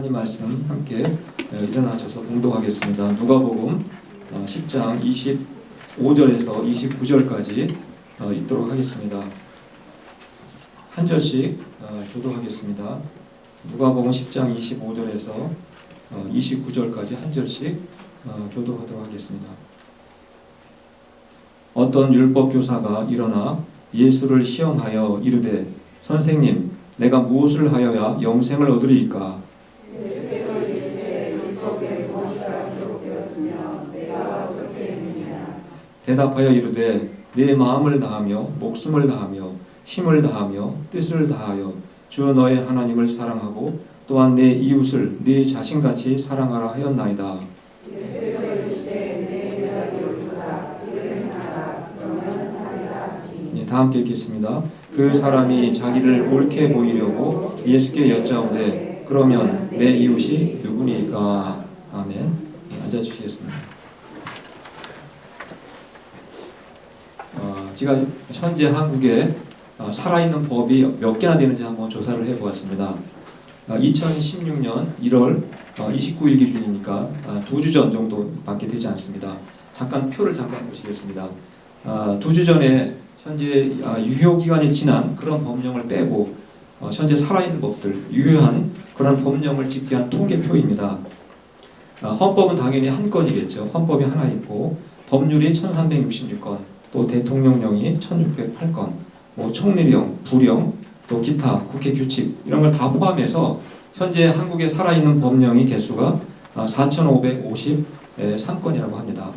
이 말씀 함께 일어나셔서 봉독하겠습니다. 누가복음 10장 25절에서 29절까지 읽도록 하겠습니다. 한 절씩 교독하겠습니다. 누가복음 10장 25절에서 29절까지 한 절씩 교독하도록 하겠습니다. 어떤 율법교사가 일어나 예수를 시험하여 이르되 선생님, 내가 무엇을 하여야 영생을 얻으리이까? 대답하여 이르되 내 마음을 다하며 목숨을 다하며 힘을 다하며 뜻을 다하여 주 너의 하나님을 사랑하고 또한 내 이웃을 네 자신같이 사랑하라 하였나이다. 다 함께 읽겠습니다. 그 사람이 자기를 옳게 보이려고 예수께 여짜오되 그러면 내 이웃이 누구니까? 아멘. 앉아주시겠습니다. 제가 현재 한국에 살아있는 법이 몇 개나 되는지 한번 조사를 해보았습니다. 2016년 1월 29일 기준이니까 2주 전 정도밖에 되지 않습니다. 잠깐 표를 잠깐 보시겠습니다. 2주 전에 현재 유효기간이 지난 그런 법령을 빼고 현재 살아있는 법들, 유효한 그런 법령을 집계한 통계표입니다. 헌법은 당연히 한 건이겠죠. 헌법이 하나 있고 법률이 1366건, 또 대통령령이 1608건, 뭐 총리령, 부령, 또 기타 국회 규칙 이런 걸 다 포함해서 현재 한국에 살아있는 법령이 개수가 4553건이라고 합니다.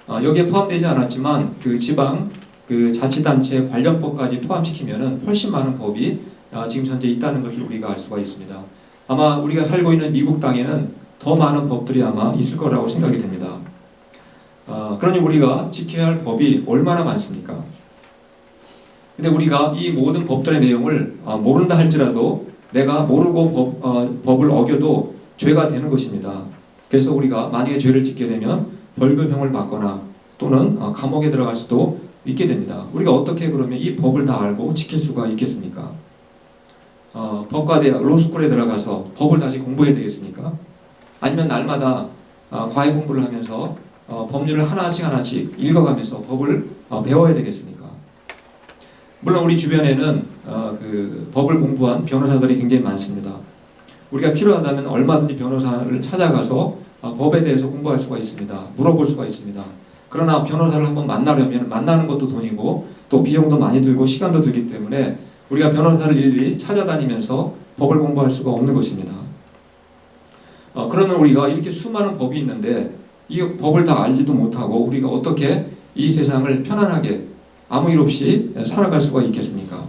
여기에 포함되지 않았지만 그 지방 그 자치단체 관련법까지 포함시키면은 훨씬 많은 법이 지금 현재 있다는 것을 우리가 알 수가 있습니다. 아마 우리가 살고 있는 미국 땅에는 더 많은 법들이 아마 있을 거라고 생각이 됩니다. 그러니 우리가 지켜야 할 법이 얼마나 많습니까? 근데 우리가 이 모든 법들의 내용을 모른다 할지라도 내가 모르고 법을 어겨도 죄가 되는 것입니다. 그래서 우리가 만약에 죄를 짓게 되면 벌금형을 받거나 또는 감옥에 들어갈 수도 있게 됩니다. 우리가 어떻게 그러면 이 법을 다 알고 지킬 수가 있겠습니까? 법과대 로스쿨에 들어가서 법을 다시 공부해야 되겠습니까? 아니면 날마다 과외 공부를 하면서 법률을 하나씩 읽어가면서 법을 배워야 되겠습니까? 물론 우리 주변에는 그 법을 공부한 변호사들이 굉장히 많습니다. 우리가 필요하다면 얼마든지 변호사를 찾아가서 법에 대해서 공부할 수가 있습니다. 물어볼 수가 있습니다. 그러나 변호사를 한번 만나려면 만나는 것도 돈이고 또 비용도 많이 들고 시간도 들기 때문에 우리가 변호사를 일일이 찾아다니면서 법을 공부할 수가 없는 것입니다. 그러면 우리가 이렇게 수많은 법이 있는데 이 법을 다 알지도 못하고 우리가 어떻게 이 세상을 편안하게 아무 일 없이 살아갈 수가 있겠습니까?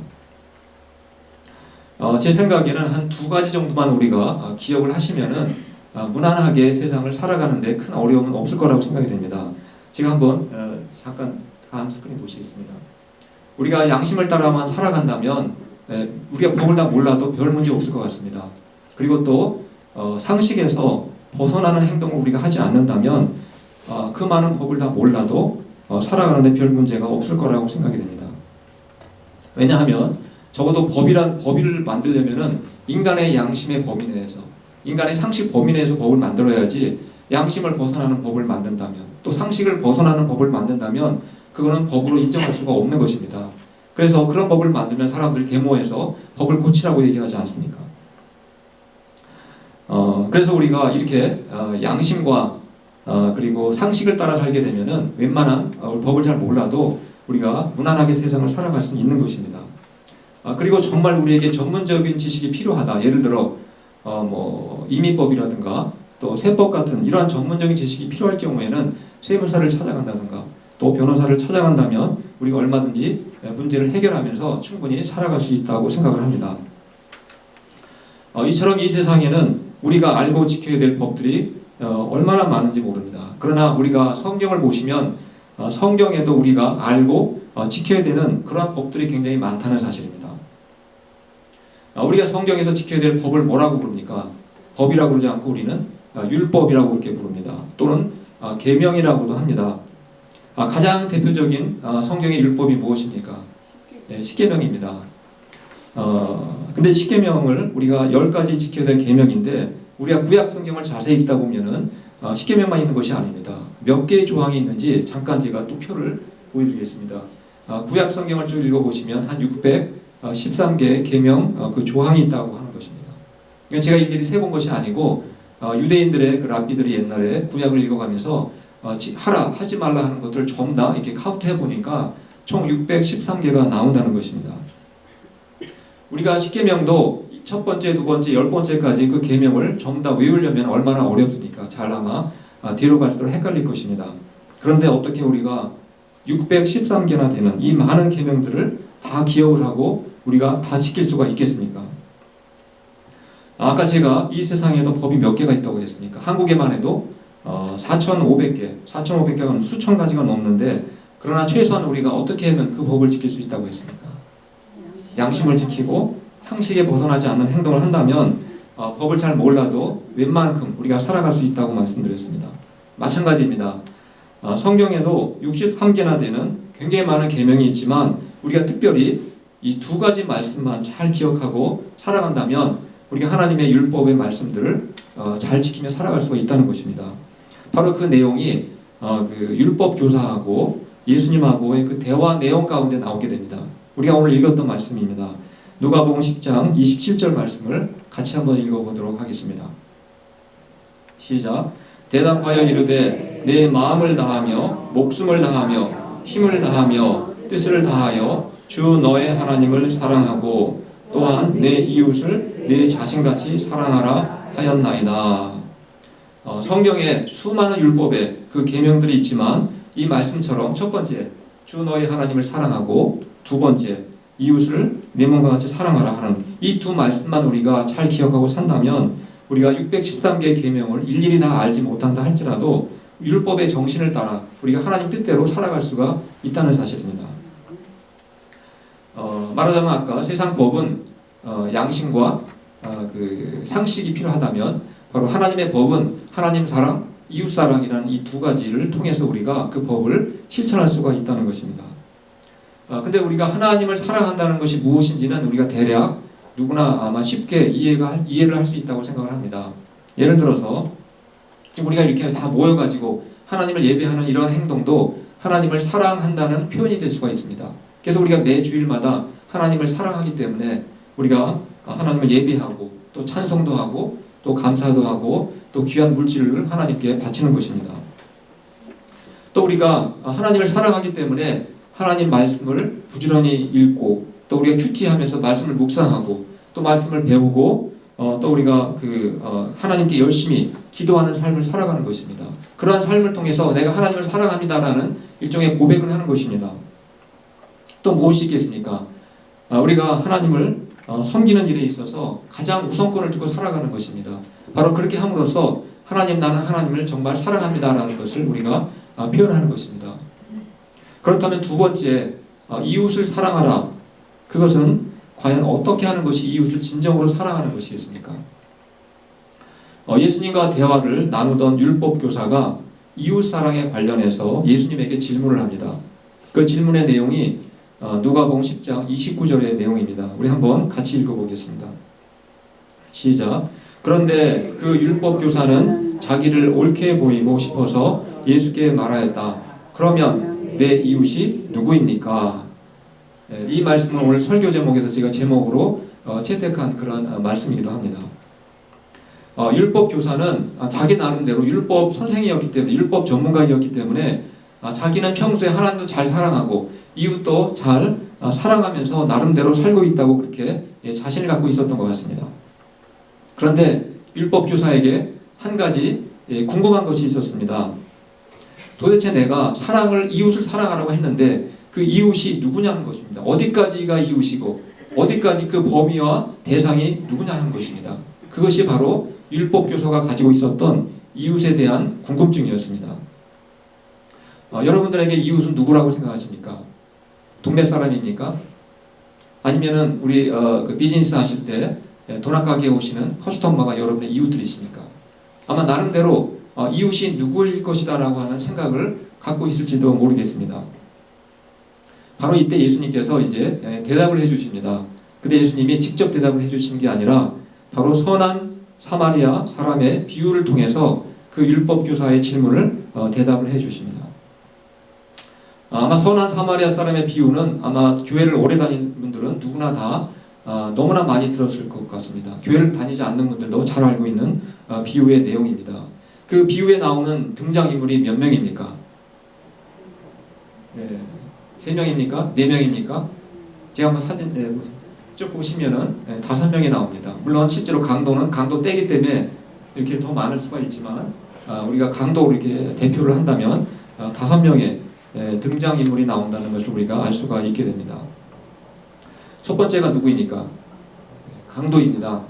제 생각에는 한 2가지 정도만 우리가 기억을 하시면은 무난하게 세상을 살아가는데 큰 어려움은 없을 거라고 생각이 됩니다. 제가 한번 잠깐 다음 스크린 보시겠습니다. 우리가 양심을 따라만 살아간다면 우리가 법을 다 몰라도 별 문제 없을 것 같습니다. 그리고 또 상식에서 벗어나는 행동을 우리가 하지 않는다면 그 많은 법을 다 몰라도 살아가는데 별 문제가 없을 거라고 생각이 됩니다. 왜냐하면 적어도 법을 만들려면은 인간의 양심의 범위 내에서 인간의 상식 범위 내에서 법을 만들어야지 양심을 벗어나는 법을 만든다면 또 상식을 벗어나는 법을 만든다면 그거는 법으로 인정할 수가 없는 것입니다. 그래서 그런 법을 만들면 사람들이 데모해서 법을 고치라고 얘기하지 않습니까? 그래서 우리가 이렇게 양심과 그리고 상식을 따라 살게 되면은 웬만한 법을 잘 몰라도 우리가 무난하게 세상을 살아갈 수 있는 것입니다. 그리고 정말 우리에게 전문적인 지식이 필요하다. 예를 들어 뭐 이민법이라든가 또 세법 같은 이러한 전문적인 지식이 필요할 경우에는 세무사를 찾아간다든가 또 변호사를 찾아간다면 우리가 얼마든지 문제를 해결하면서 충분히 살아갈 수 있다고 생각을 합니다. 이처럼 이 세상에는 우리가 알고 지켜야 될 법들이 얼마나 많은지 모릅니다. 그러나 우리가 성경을 보시면 성경에도 우리가 알고 지켜야 되는 그러한 법들이 굉장히 많다는 사실입니다. 우리가 성경에서 지켜야 될 법을 뭐라고 부릅니까? 법이라고 그러지 않고 우리는 율법이라고 그렇게 부릅니다. 또는 계명이라고도 합니다. 가장 대표적인 성경의 율법이 무엇입니까? 십계명입니다. 근데 십계명을 우리가 10가지 지켜야 될 계명인데 우리가 구약 성경을 자세히 읽다 보면은 십계명만 있는 것이 아닙니다. 몇 개의 조항이 있는지 잠깐 제가 또 표를 보여드리겠습니다. 구약 성경을 쭉 읽어보시면 한 613개의 계명 그 조항이 있다고 하는 것입니다. 그러니까 제가 일일이 세본 것이 아니고 유대인들의 그 랍비들이 옛날에 구약을 읽어가면서 하라 하지 말라 하는 것들을 전부 다 이렇게 카운트해 보니까 총 613개가 나온다는 것입니다. 우리가 십계명도 첫 번째, 두 번째, 10번째까지 그 계명을 전부 다 외우려면 얼마나 어렵습니까? 잘 아마 뒤로 갈수록 헷갈릴 것입니다. 그런데 어떻게 우리가 613개나 되는 이 많은 계명들을 다 기억을 하고 우리가 다 지킬 수가 있겠습니까? 아까 제가 이 세상에도 법이 몇 개가 있다고 했습니까? 한국에만 해도 4,500개가 수천 가지가 넘는데 그러나 최소한 우리가 어떻게 하면 그 법을 지킬 수 있다고 했습니까? 양심을 지키고 상식에 벗어나지 않는 행동을 한다면 법을 잘 몰라도 웬만큼 우리가 살아갈 수 있다고 말씀드렸습니다. 마찬가지입니다. 성경에도 63개나 되는 굉장히 많은 계명이 있지만 우리가 특별히 이 두 가지 말씀만 잘 기억하고 살아간다면 우리가 하나님의 율법의 말씀들을 잘 지키며 살아갈 수가 있다는 것입니다. 바로 그 내용이 그 율법 교사하고 예수님하고의 그 대화 내용 가운데 나오게 됩니다. 우리가 오늘 읽었던 말씀입니다. 누가복음 10장 27절 말씀을 같이 한번 읽어보도록 하겠습니다. 시작. 대답하여 이르되 내 마음을 다하며 목숨을 다하며 힘을 다하며 뜻을 다하여 주 너의 하나님을 사랑하고 또한 내 이웃을 내 자신같이 사랑하라 하였나이다. 성경에 수많은 율법의 그 계명들이 있지만 이 말씀처럼 첫 번째 주 너의 하나님을 사랑하고 두 번째 이웃을 내 몸과 같이 사랑하라 하는 이 두 말씀만 우리가 잘 기억하고 산다면 우리가 613개의 계명을 일일이 다 알지 못한다 할지라도 율법의 정신을 따라 우리가 하나님 뜻대로 살아갈 수가 있다는 사실입니다. 말하자면 아까 세상 법은 양심과 그 상식이 필요하다면 바로 하나님의 법은 하나님 사랑, 이웃 사랑이라는 이 두 가지를 통해서 우리가 그 법을 실천할 수가 있다는 것입니다. 근데 우리가 하나님을 사랑한다는 것이 무엇인지는 우리가 대략 누구나 아마 쉽게 이해를 할 수 있다고 생각을 합니다. 예를 들어서 지금 우리가 이렇게 다 모여가지고 하나님을 예배하는 이런 행동도 하나님을 사랑한다는 표현이 될 수가 있습니다. 그래서 우리가 매 주일마다 하나님을 사랑하기 때문에 우리가 하나님을 예배하고 또 찬송도 하고 또 감사도 하고 또 귀한 물질을 하나님께 바치는 것입니다. 또 우리가 하나님을 사랑하기 때문에 하나님 말씀을 부지런히 읽고 또 우리가 큐티하면서 말씀을 묵상하고 또 말씀을 배우고 또 우리가 하나님께 열심히 기도하는 삶을 살아가는 것입니다. 그러한 삶을 통해서 내가 하나님을 사랑합니다라는 일종의 고백을 하는 것입니다. 또 무엇이 있겠습니까? 우리가 하나님을 섬기는 일에 있어서 가장 우선권을 두고 살아가는 것입니다. 바로 그렇게 함으로써 나는 하나님을 정말 사랑합니다라는 것을 우리가 표현하는 것입니다. 그렇다면 두 번째, 이웃을 사랑하라. 그것은 과연 어떻게 하는 것이 이웃을 진정으로 사랑하는 것이겠습니까? 예수님과 대화를 나누던 율법 교사가 이웃 사랑에 관련해서 예수님에게 질문을 합니다. 그 질문의 내용이 누가복음 10장 29절의 내용입니다. 우리 한번 같이 읽어보겠습니다. 시작. 그런데 그 율법 교사는 자기를 옳게 보이고 싶어서 예수께 말하였다. 그러면 내 이웃이 누구입니까? 이 말씀은 오늘 설교 제목에서 제가 제목으로 채택한 그런 말씀이기도 합니다. 율법 교사는 자기 나름대로 율법 선생이었기 때문에 율법 전문가이었기 때문에 자기는 평소에 하나님도 잘 사랑하고 이웃도 잘 사랑하면서 나름대로 살고 있다고 그렇게 자신을 갖고 있었던 것 같습니다. 그런데 율법 교사에게 한 가지 궁금한 것이 있었습니다. 도대체 내가 이웃을 사랑하라고 했는데 그 이웃이 누구냐는 것입니다. 어디까지가 이웃이고 어디까지 그 범위와 대상이 누구냐는 것입니다. 그것이 바로 율법 교사가 가지고 있었던 이웃에 대한 궁금증이었습니다. 여러분들에게 이웃은 누구라고 생각하십니까? 동네 사람입니까? 아니면은 우리 그 비즈니스 하실 때 도락가게에 오시는 커스터머가 여러분의 이웃들이십니까? 아마 나름대로 이웃이 누구일 것이다라고 하는 생각을 갖고 있을지도 모르겠습니다. 바로 이때 예수님께서 이제 대답을 해주십니다. 근데 예수님이 직접 대답을 해주시는 게 아니라 바로 선한 사마리아 사람의 비유를 통해서 그 율법 교사의 질문을 대답을 해주십니다. 아마 선한 사마리아 사람의 비유는 아마 교회를 오래 다닌 분들은 누구나 다 너무나 많이 들었을 것 같습니다. 교회를 다니지 않는 분들도 잘 알고 있는 비유의 내용입니다. 그 비유에 나오는 등장인물이 몇 명입니까? 네, 3명입니까? 4명입니까? 제가 한번 사진 쭉 보시면은 5명이 나옵니다. 물론 실제로 강도 떼기 때문에 이렇게 더 많을 수가 있지만 우리가 강도로 이렇게 대표를 한다면 5명의 등장인물이 나온다는 것을 우리가 알 수가 있게 됩니다. 첫 번째가 누구입니까? 강도입니다.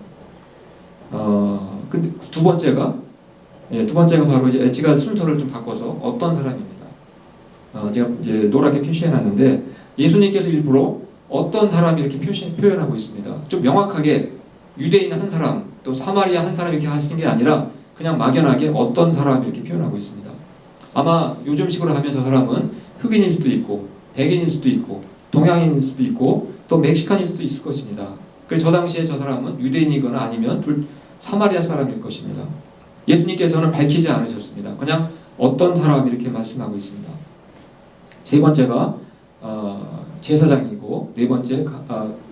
근데 두 번째가 바로 제가 순서를 좀 바꿔서 어떤 사람입니다. 제가 이제 노랗게 표시해놨는데 예수님께서 일부러 어떤 사람이 이렇게 표현하고 있습니다. 좀 명확하게 유대인 한 사람 또 사마리아 한 사람 이렇게 하시는 게 아니라 그냥 막연하게 어떤 사람 이렇게 표현하고 있습니다. 아마 요즘식으로 하면 저 사람은 흑인일 수도 있고 백인일 수도 있고 동양인일 수도 있고 또 멕시칸일 수도 있을 것입니다. 그래서 저 당시에 저 사람은 유대인이거나 아니면 사마리아 사람일 것입니다. 예수님께서는 밝히지 않으셨습니다. 그냥 어떤 사람 이렇게 말씀하고 있습니다. 세 번째가 제사장이고 네 번째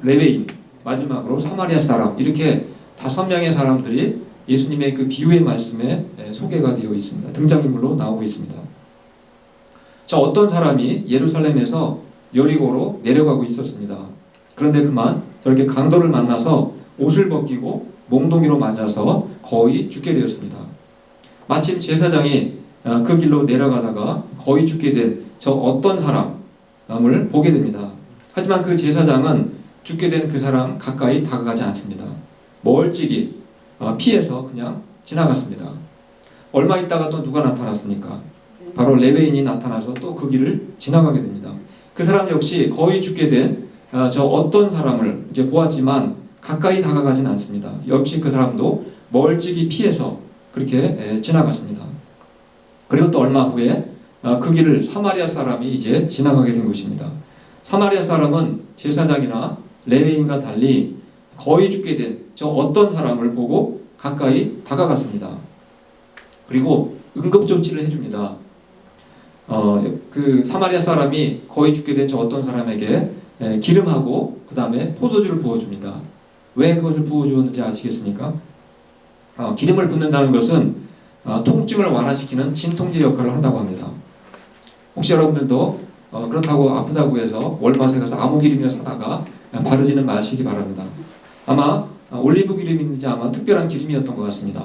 레위인, 마지막으로 사마리아 사람, 이렇게 5명의 사람들이 예수님의 그 비유의 말씀에 소개가 되어 있습니다. 등장인물로 나오고 있습니다. 자, 어떤 사람이 예루살렘에서 여리고로 내려가고 있었습니다. 그런데 그만 저렇게 강도를 만나서 옷을 벗기고 몽둥이로 맞아서 거의 죽게 되었습니다. 마침 제사장이 그 길로 내려가다가 거의 죽게 된 저 어떤 사람을 보게 됩니다. 하지만 그 제사장은 죽게 된 그 사람 가까이 다가가지 않습니다. 멀찍이 피해서 그냥 지나갔습니다. 얼마 있다가 또 누가 나타났습니까? 바로 레위인이 나타나서 또 그 길을 지나가게 됩니다. 그 사람 역시 거의 죽게 된 저 어떤 사람을 이제 보았지만 가까이 다가가진 않습니다. 역시 그 사람도 멀찍이 피해서 그렇게 지나갔습니다. 그리고 또 얼마 후에 그 길을 사마리아 사람이 이제 지나가게 된 것입니다. 사마리아 사람은 제사장이나 레위인과 달리 거의 죽게 된 저 어떤 사람을 보고 가까이 다가갔습니다. 그리고 응급조치를 해줍니다. 그 사마리아 사람이 거의 죽게 된 저 어떤 사람에게 기름하고 그 다음에 포도주를 부어줍니다. 왜 그것을 부어주었는지 아시겠습니까? 기름을 붓는다는 것은 통증을 완화시키는 진통제 역할을 한다고 합니다. 혹시 여러분들도 그렇다고 아프다고 해서 월마트에 가서 아무 기름이나 사다가 바르지는 마시기 바랍니다. 아마 올리브 기름인지 아마 특별한 기름이었던 것 같습니다.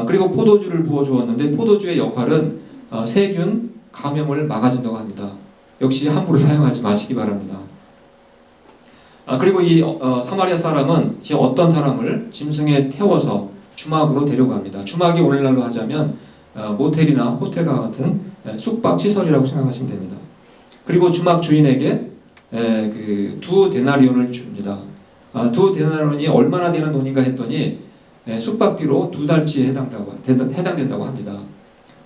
그리고 포도주를 부어주었는데 포도주의 역할은 세균 감염을 막아준다고 합니다. 역시 함부로 사용하지 마시기 바랍니다. 그리고 이 사마리아 사람은 제 어떤 사람을 짐승에 태워서 주막으로 데려갑니다. 주막이 오늘날로 하자면 모텔이나 호텔과 같은 숙박 시설이라고 생각하시면 됩니다. 그리고 주막 주인에게 그 2데나리온을 줍니다. 2데나리온이 얼마나 되는 돈인가 했더니 숙박비로 2달치에 해당된다고 합니다.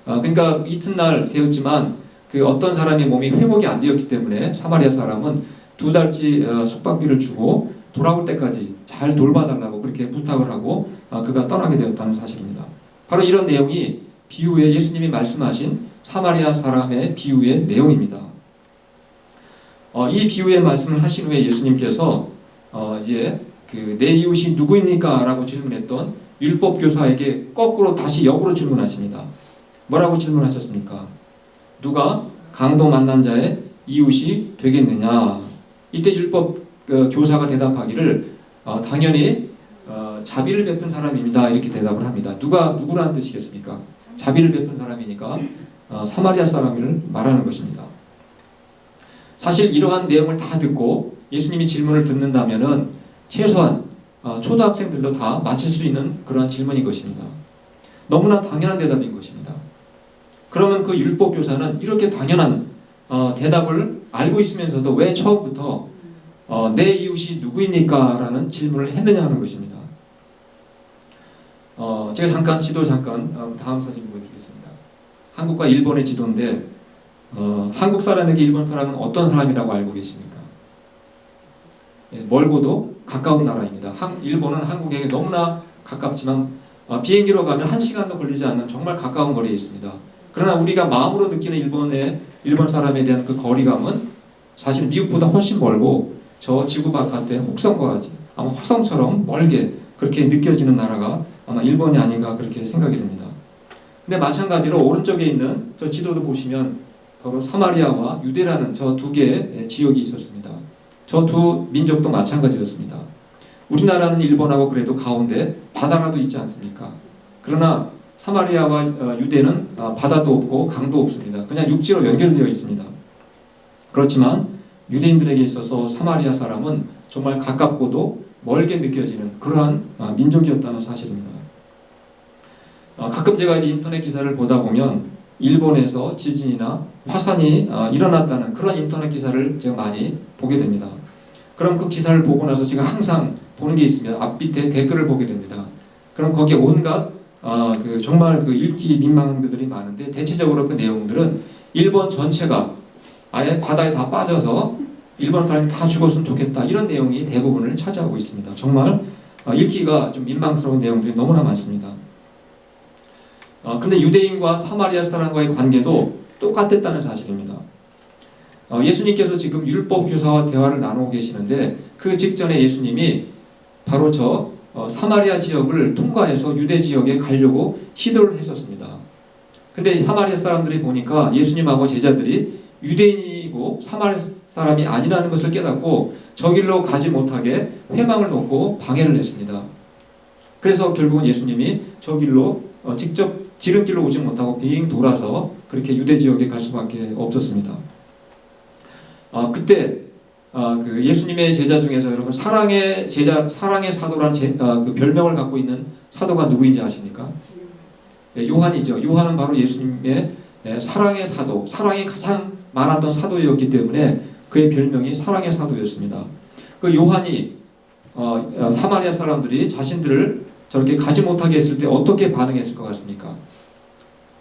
그러니까 이튿날 되었지만 그 어떤 사람의 몸이 회복이 안 되었기 때문에 사마리아 사람은 2달치 숙박비를 주고 돌아올 때까지 잘 돌봐달라고 그렇게 부탁을 하고 그가 떠나게 되었다는 사실입니다. 바로 이런 내용이 비유에 예수님이 말씀하신 사마리아 사람의 비유의 내용입니다. 이 비유의 말씀을 하신 후에 예수님께서 이제 내 이웃이 누구입니까? 라고 질문했던 율법 교사에게 거꾸로 다시 역으로 질문하십니다. 뭐라고 질문하셨습니까? 누가 강도 만난 자의 이웃이 되겠느냐? 이때 율법 교사가 대답하기를 당연히 자비를 베푼 사람입니다. 이렇게 대답을 합니다. 누구라는 뜻이겠습니까? 자비를 베푼 사람이니까 사마리아 사람을 말하는 것입니다. 사실 이러한 내용을 다 듣고 예수님이 질문을 듣는다면은 최소한 초등학생들도 다 맞힐 수 있는 그런 질문인 것입니다. 너무나 당연한 대답인 것입니다. 그러면 그 율법 교사는 이렇게 당연한 대답을 알고 있으면서도 왜 처음부터 내 이웃이 누구입니까? 라는 질문을 했느냐 하는 것입니다. 제가 지도 다음 사진 보여드리겠습니다. 한국과 일본의 지도인데 한국 사람에게 일본 사람은 어떤 사람이라고 알고 계십니까? 멀고도 가까운 나라입니다. 일본은 한국에게 너무나 가깝지만 비행기로 가면 1시간도 걸리지 않는 정말 가까운 거리에 있습니다. 그러나 우리가 마음으로 느끼는 일본 사람에 대한 그 거리감은 사실 미국보다 훨씬 멀고 저 지구 바깥의 혹성과 같이 아마 화성처럼 멀게 그렇게 느껴지는 나라가 아마 일본이 아닌가 그렇게 생각이 됩니다. 근데 마찬가지로 오른쪽에 있는 저 지도도 보시면 바로 사마리아와 유대라는 저 두 개의 지역이 있었습니다. 저 두 민족도 마찬가지였습니다. 우리나라는 일본하고 그래도 가운데 바다라도 있지 않습니까? 그러나 사마리아와 유대는 바다도 없고 강도 없습니다. 그냥 육지로 연결되어 있습니다. 그렇지만 유대인들에게 있어서 사마리아 사람은 정말 가깝고도 멀게 느껴지는 그러한 민족이었다는 사실입니다. 가끔 제가 인터넷 기사를 보다 보면 일본에서 지진이나 화산이 일어났다는 그런 인터넷 기사를 제가 많이 보게 됩니다. 그럼 그 기사를 보고 나서 제가 항상 보는 게 있습니다. 앞밑에 댓글을 보게 됩니다. 그럼 거기에 온갖 정말 읽기 민망한 글들이 많은데 대체적으로 그 내용들은 일본 전체가 아예 바다에 다 빠져서 일본 사람이 다 죽었으면 좋겠다 이런 내용이 대부분을 차지하고 있습니다. 정말 읽기가 좀 민망스러운 내용들이 너무나 많습니다. 그런데 유대인과 사마리아 사람과의 관계도 똑같았다는 사실입니다. 예수님께서 지금 율법 교사와 대화를 나누고 계시는데 그 직전에 예수님이 바로 저 사마리아 지역을 통과해서 유대 지역에 가려고 시도를 했었습니다. 근데 사마리아 사람들이 보니까 예수님하고 제자들이 유대인이고 사마리아 사람이 아니라는 것을 깨닫고 저 길로 가지 못하게 회망을 놓고 방해를 했습니다. 그래서 결국은 예수님이 저 길로 직접 지름길로 오지 못하고 빙 돌아서 그렇게 유대 지역에 갈 수밖에 없었습니다. 그때 그 예수님의 제자 중에서 여러분 사랑의 사도란 그 별명을 갖고 있는 사도가 누구인지 아십니까? 요한이죠. 요한은 바로 예수님의 사랑의 사도, 사랑이 가장 많았던 사도였기 때문에 그의 별명이 사랑의 사도였습니다. 그 요한이 사마리아 사람들이 자신들을 저렇게 가지 못하게 했을 때 어떻게 반응했을 것 같습니까?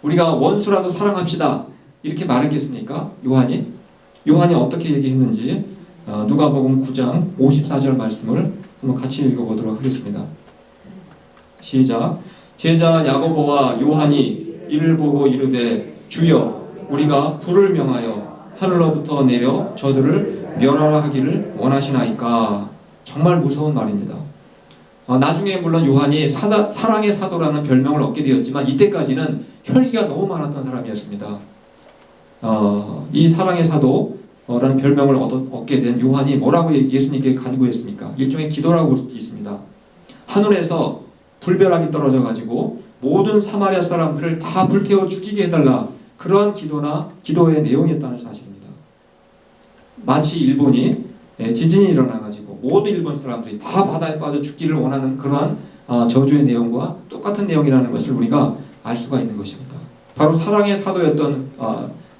우리가 원수라도 사랑합시다 이렇게 말했겠습니까? 요한이 어떻게 얘기했는지 누가복음 9장 54절 말씀을 한번 같이 읽어보도록 하겠습니다. 시작. 제자 야고보와 요한이 이를 보고 이르되 주여 우리가 불을 명하여 하늘로부터 내려 저들을 멸하라 하기를 원하시나이까. 정말 무서운 말입니다. 나중에 물론 요한이 사랑의 사도라는 별명을 얻게 되었지만 이때까지는 혈기가 너무 많았던 사람이었습니다. 이 사랑의 사도라는 별명을 얻게 된 요한이 뭐라고 예수님께 간구했습니까? 일종의 기도라고 볼 수도 있습니다. 하늘에서 불벼락이 떨어져 가지고 모든 사마리아 사람들을 다 불태워 죽이게 해달라, 그러한 기도의 내용이었다는 사실입니다. 마치 일본이 지진이 일어나 가지고 모든 일본 사람들이 다 바다에 빠져 죽기를 원하는 그러한 저주의 내용과 똑같은 내용이라는 것을 우리가 알 수가 있는 것입니다. 바로 사랑의 사도였던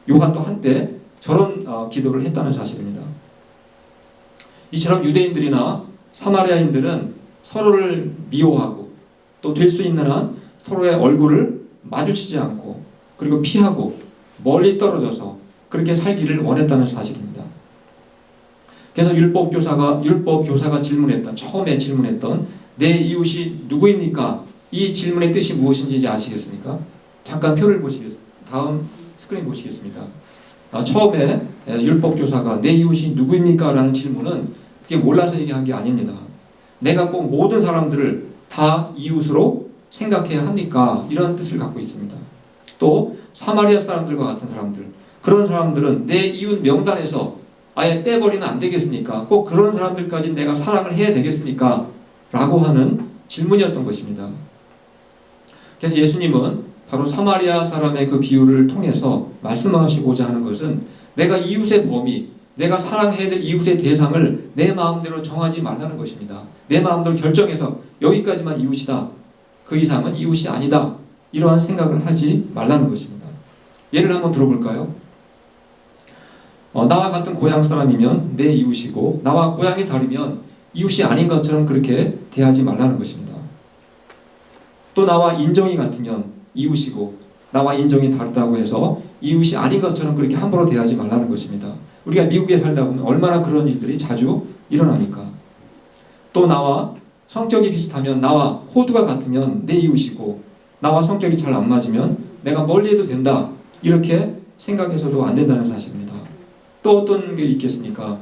요한도 한때 저런 기도를 했다는 사실입니다. 이처럼 유대인들이나 사마리아인들은 서로를 미워하고 또 될 수 있는 한 서로의 얼굴을 마주치지 않고 그리고 피하고 멀리 떨어져서 그렇게 살기를 원했다는 사실입니다. 그래서 율법 교사가 처음에 질문했던 내 이웃이 누구입니까? 이 질문의 뜻이 무엇인지 아시겠습니까? 잠깐 표를 보시겠습니다. 다음 스크린 보시겠습니다. 처음에 율법 교사가 내 이웃이 누구입니까? 라는 질문은 그게 몰라서 얘기한 게 아닙니다. 내가 꼭 모든 사람들을 다 이웃으로 생각해야 합니까? 이런 뜻을 갖고 있습니다. 또 사마리아 사람들과 같은 사람들, 그런 사람들은 내 이웃 명단에서 아예 빼버리면 안 되겠습니까? 꼭 그런 사람들까지 내가 사랑을 해야 되겠습니까? 라고 하는 질문이었던 것입니다. 그래서 예수님은 바로 사마리아 사람의 그 비유를 통해서 말씀하시고자 하는 것은 내가 이웃의 범위, 내가 사랑해야 될 이웃의 대상을 내 마음대로 정하지 말라는 것입니다. 내 마음대로 결정해서 여기까지만 이웃이다, 그 이상은 이웃이 아니다, 이러한 생각을 하지 말라는 것입니다. 예를 한번 들어볼까요? 나와 같은 고향 사람이면 내 이웃이고 나와 고향이 다르면 이웃이 아닌 것처럼 그렇게 대하지 말라는 것입니다. 또 나와 인종이 같으면 이웃이고 나와 인종이 다르다고 해서 이웃이 아닌 것처럼 그렇게 함부로 대하지 말라는 것입니다. 우리가 미국에 살다 보면 얼마나 그런 일들이 자주 일어납니까? 또 나와 성격이 비슷하면, 나와 호두가 같으면 내 이웃이고, 나와 성격이 잘 안 맞으면 내가 멀리 해도 된다, 이렇게 생각해서도 안 된다는 사실입니다. 또 어떤 게 있겠습니까?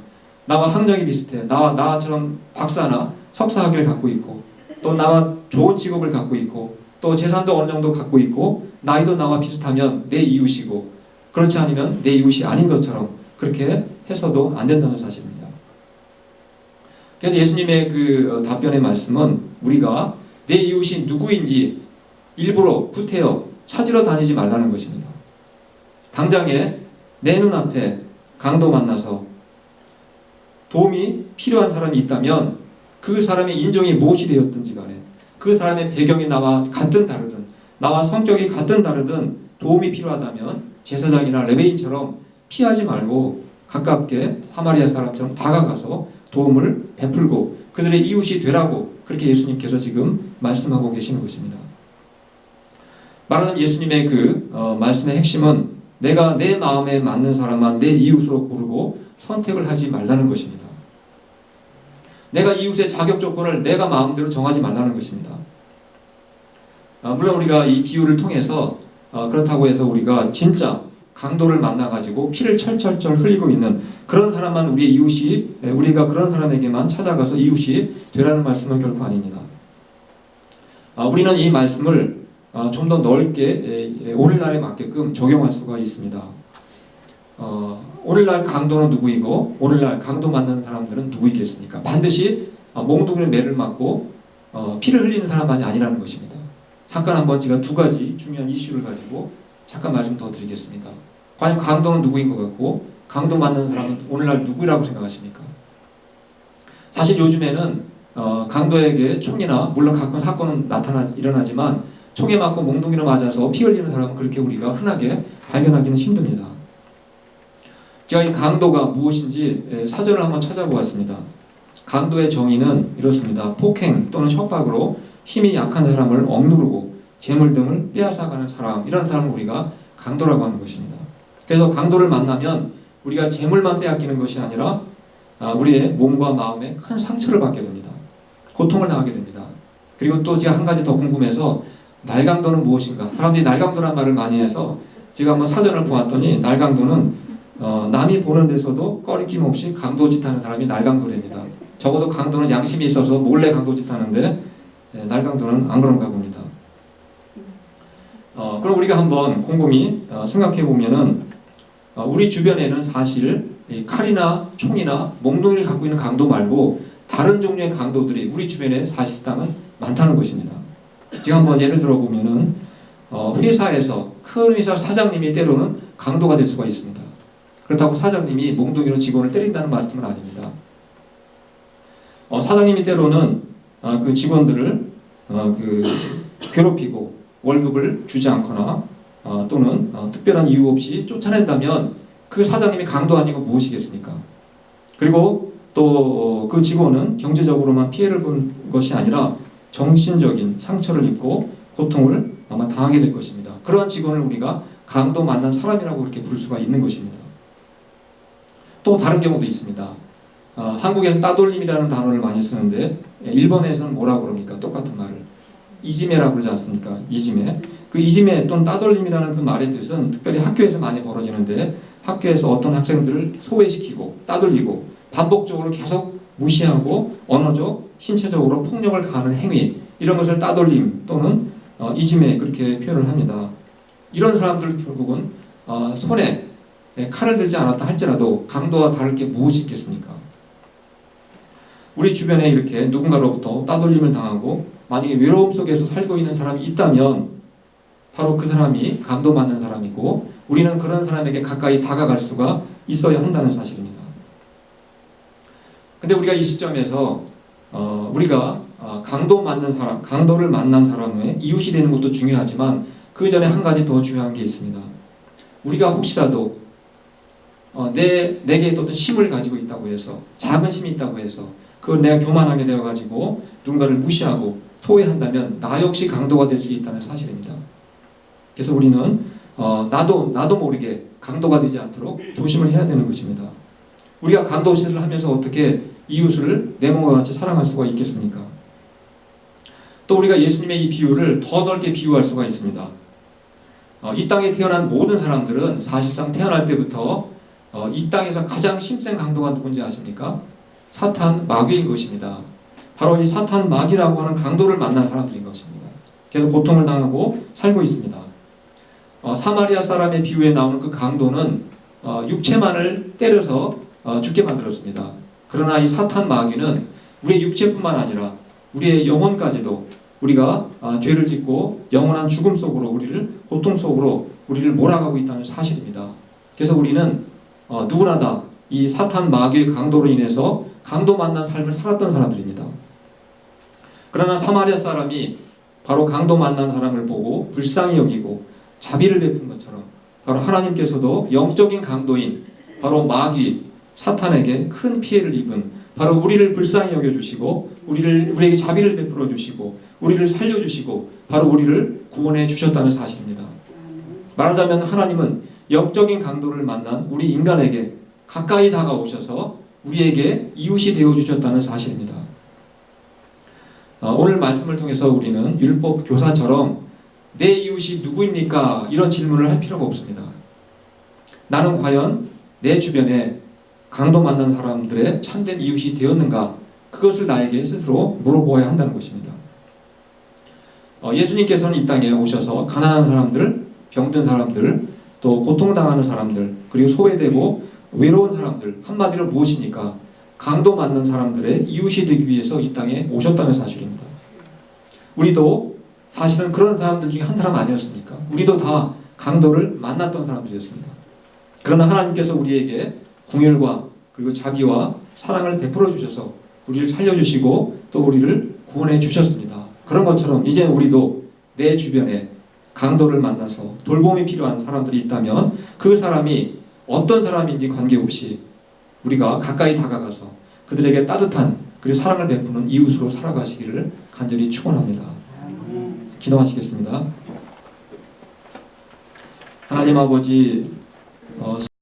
나와 학력이 비슷해. 나처럼 박사나 석사 학위를 갖고 있고, 또 나와 좋은 직업을 갖고 있고, 또 재산도 어느 정도 갖고 있고, 나이도 나와 비슷하면 내 이웃이고, 그렇지 않으면 내 이웃이 아닌 것처럼 그렇게 해서도 안 된다는 사실입니다. 그래서 예수님의 그 답변의 말씀은, 우리가 내 이웃이 누구인지 일부러 구태여 찾으러 다니지 말라는 것입니다. 당장에 내 눈앞에 강도 만나서 도움이 필요한 사람이 있다면, 그 사람의 인종이 무엇이 되었든지 간에, 그 사람의 배경이 나와 같든 다르든, 나와 성격이 같든 다르든 도움이 필요하다면 제사장이나 레위인처럼 피하지 말고 가깝게 사마리아 사람처럼 다가가서 도움을 베풀고 그들의 이웃이 되라고, 그렇게 예수님께서 지금 말씀하고 계시는 것입니다. 말하는 예수님의 그 말씀의 핵심은, 내가 내 마음에 맞는 사람만 내 이웃으로 고르고 선택을 하지 말라는 것입니다. 내가 이웃의 자격 조건을 내가 마음대로 정하지 말라는 것입니다. 물론 우리가 이 비유를 통해서 그렇다고 해서 우리가 진짜 강도를 만나가지고 피를 철철철 흘리고 있는 그런 사람만 우리의 이웃이, 우리가 그런 사람에게만 찾아가서 이웃이 되라는 말씀은 결코 아닙니다. 우리는 이 말씀을 좀 더 넓게 오늘날에 맞게끔 적용할 수가 있습니다. 오늘날 강도는 누구이고 오늘날 강도 만나는 사람들은 누구이겠습니까? 반드시 몽둥이로 매를 맞고 피를 흘리는 사람만이 아니라는 것입니다. 잠깐 한번 제가 두 가지 중요한 이슈를 가지고 잠깐 말씀 더 드리겠습니다. 과연 강도는 누구인 것 같고 강도 만나는 사람은 오늘날 누구라고 생각하십니까? 사실 요즘에는 강도에게 총이나, 물론 가끔 사건은 일어나지만 총에 맞고 몽둥이로 맞아서 피 흘리는 사람은 그렇게 우리가 흔하게 발견하기는 힘듭니다. 제가 이 강도가 무엇인지 사전을 한번 찾아보았습니다. 강도의 정의는 이렇습니다. 폭행 또는 협박으로 힘이 약한 사람을 억누르고 재물 등을 빼앗아가는 사람, 이런 사람을 우리가 강도라고 하는 것입니다. 그래서 강도를 만나면 우리가 재물만 빼앗기는 것이 아니라 우리의 몸과 마음에 큰 상처를 받게 됩니다. 고통을 당하게 됩니다. 그리고 또 제가 한 가지 더 궁금해서, 날강도는 무엇인가? 사람들이 날강도란 말을 많이 해서 제가 한번 사전을 보았더니, 날강도는 남이 보는 데서도 꺼리낌 없이 강도짓 하는 사람이 날강도랍니다. 적어도 강도는 양심이 있어서 몰래 강도짓 하는데 날강도는 안 그런가 봅니다. 그럼 우리가 한번 곰곰이 생각해 보면은, 우리 주변에는 사실 칼이나 총이나 몽둥이를 갖고 있는 강도 말고 다른 종류의 강도들이 우리 주변에 사실상은 많다는 것입니다. 제가 한번 예를 들어 보면은 회사에서, 큰 회사 사장님이 때로는 강도가 될 수가 있습니다. 그렇다고 사장님이 몽둥이로 직원을 때린다는 말씀은 아닙니다. 사장님이 때로는 그 직원들을 괴롭히고 월급을 주지 않거나 또는 특별한 이유 없이 쫓아낸다면 그 사장님이 강도 아니고 무엇이겠습니까? 그리고 또 그 직원은 경제적으로만 피해를 본 것이 아니라 정신적인 상처를 입고 고통을 아마 당하게 될 것입니다. 그러한 직원을 우리가 강도 만난 사람이라고 이렇게 부를 수가 있는 것입니다. 또 다른 경우도 있습니다. 한국에서 따돌림이라는 단어를 많이 쓰는데 일본에서는 뭐라고 그럽니까? 똑같은 말을 이지메라고 그러지 않습니까? 이지메. 그 이지메 또는 따돌림이라는 그 말의 뜻은 특별히 학교에서 많이 벌어지는데, 학교에서 어떤 학생들을 소외시키고 따돌리고 반복적으로 계속 무시하고 언어적, 신체적으로 폭력을 가하는 행위, 이런 것을 따돌림 또는 이지메, 그렇게 표현을 합니다. 이런 사람들 결국은 손에 칼을 들지 않았다 할지라도 강도와 다를 게 무엇이 있겠습니까? 우리 주변에 이렇게 누군가로부터 따돌림을 당하고 만약에 외로움 속에서 살고 있는 사람이 있다면 바로 그 사람이 강도 맞는 사람이고, 우리는 그런 사람에게 가까이 다가갈 수가 있어야 한다는 사실입니다. 근데 우리가 이 시점에서 우리가 강도 맞는 사람, 강도를 만난 사람의 이웃이 되는 것도 중요하지만 그 전에 한 가지 더 중요한 게 있습니다. 우리가 혹시라도 내게 어떤 힘을 가지고 있다고 해서, 작은 힘이 있다고 해서 그걸 내가 교만하게 되어가지고 누군가를 무시하고 소외한다면 나 역시 강도가 될 수 있다는 사실입니다. 그래서 우리는 나도 모르게 강도가 되지 않도록 조심을 해야 되는 것입니다. 우리가 강도짓을 하면서 어떻게 이웃을 내 몸과 같이 사랑할 수가 있겠습니까? 또 우리가 예수님의 이 비유를 더 넓게 비유할 수가 있습니다. 이 땅에 태어난 모든 사람들은 사실상 태어날 때부터 이 땅에서 가장 힘센 강도가 누군지 아십니까? 사탄 마귀인 것입니다. 바로 이 사탄 마귀라고 하는 강도를 만난 사람들인 것입니다. 그래서 고통을 당하고 살고 있습니다. 사마리아 사람의 비유에 나오는 그 강도는 육체만을 때려서 죽게 만들었습니다. 그러나 이 사탄 마귀는 우리의 육체뿐만 아니라 우리의 영혼까지도 우리가 죄를 짓고 영원한 죽음 속으로 우리를 고통 속으로 우리를 몰아가고 있다는 사실입니다. 그래서 우리는 누구나 다 이 사탄 마귀의 강도로 인해서 강도 만난 삶을 살았던 사람들입니다. 그러나 사마리아 사람이 바로 강도 만난 사람을 보고 불쌍히 여기고 자비를 베푼 것처럼 바로 하나님께서도 영적인 강도인 바로 마귀 사탄에게 큰 피해를 입은 바로 우리를 불쌍히 여겨주시고 우리에게 자비를 베풀어 주시고 우리를 살려주시고 바로 우리를 구원해 주셨다는 사실입니다. 말하자면 하나님은 영적인 강도를 만난 우리 인간에게 가까이 다가오셔서 우리에게 이웃이 되어주셨다는 사실입니다. 오늘 말씀을 통해서 우리는 율법 교사처럼 내 이웃이 누구입니까? 이런 질문을 할 필요가 없습니다. 나는 과연 내 주변에 강도 만난 사람들의 참된 이웃이 되었는가? 그것을 나에게 스스로 물어보아야 한다는 것입니다. 예수님께서는 이 땅에 오셔서 가난한 사람들, 병든 사람들, 또 고통당하는 사람들, 그리고 소외되고 외로운 사람들, 한마디로 무엇입니까? 강도 만난 사람들의 이웃이 되기 위해서 이 땅에 오셨다는 사실입니다. 우리도 사실은 그런 사람들 중에 한 사람 아니었습니까? 우리도 다 강도를 만났던 사람들이었습니다. 그러나 하나님께서 우리에게 긍휼과 그리고 자비와 사랑을 베풀어 주셔서 우리를 살려주시고 또 우리를 구원해 주셨습니다. 그런 것처럼 이제 우리도 내 주변에 강도를 만나서 돌봄이 필요한 사람들이 있다면 그 사람이 어떤 사람인지 관계없이 우리가 가까이 다가가서 그들에게 따뜻한 그리고 사랑을 베푸는 이웃으로 살아가시기를 간절히 축원합니다. 기도하시겠습니다. 하나님 아버지